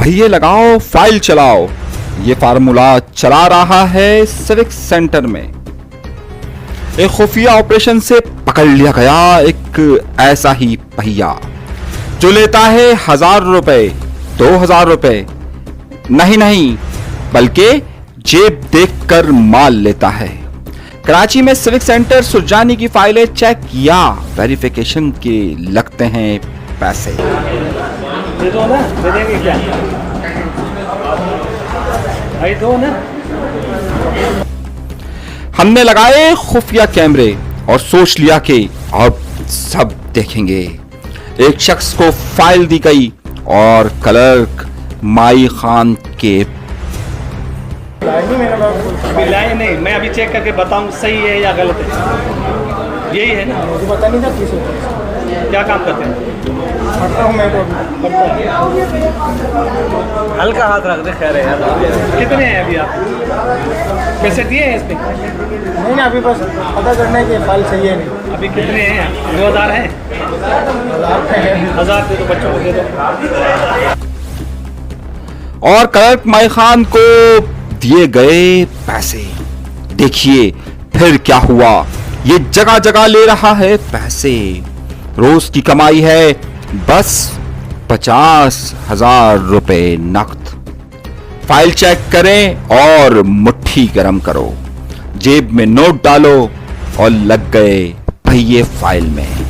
भैये लगाओ फाइल चलाओ, ये फार्मूला चला रहा है सिविक सेंटर में। एक खुफिया ऑपरेशन से पकड़ लिया गया एक ऐसा ही पहिया जो लेता है 1000 रुपए, 2000 रुपए, नहीं बल्कि जेब देखकर माल लेता है। कराची में सिविक सेंटर सुरजानी की फाइलें चेक किया, वेरिफिकेशन के लगते हैं पैसे। दे दो ना, दे देंगे क्या भाई, दो ना। हमने लगाए खुफिया कैमरे और सोच लिया कि अब सब देखेंगे। एक शख्स को फाइल दी गई और क्लर्क माई खान के अभी लाए नहीं, मैं अभी चेक करके बताऊं सही है या गलत है। यही है ना, मुझे पता नहीं था किस क्या काम करते हैं? पढ़ता हूँ मैं तो हल्का हाथ रख दे, खैर है यार। कितने हैं अभी आप? पैसे दिए हैं इस पे? नहीं ना, अभी बस पता करना है कि फाइल सही है नहीं। अभी कितने हैं? 2000 हैं? 1000 दे दो, बच्चों को दे दो। और क्लर्क माई खान को दिए गए पैसे। देखिए फिर क्या हुआ, ये जगह जगह ले रहा है पैसे। रोज की कमाई है बस 50,000 रुपए नकद। फाइल चेक करें और मुट्ठी गरम करो, जेब में नोट डालो और लग गए भैये फाइल में।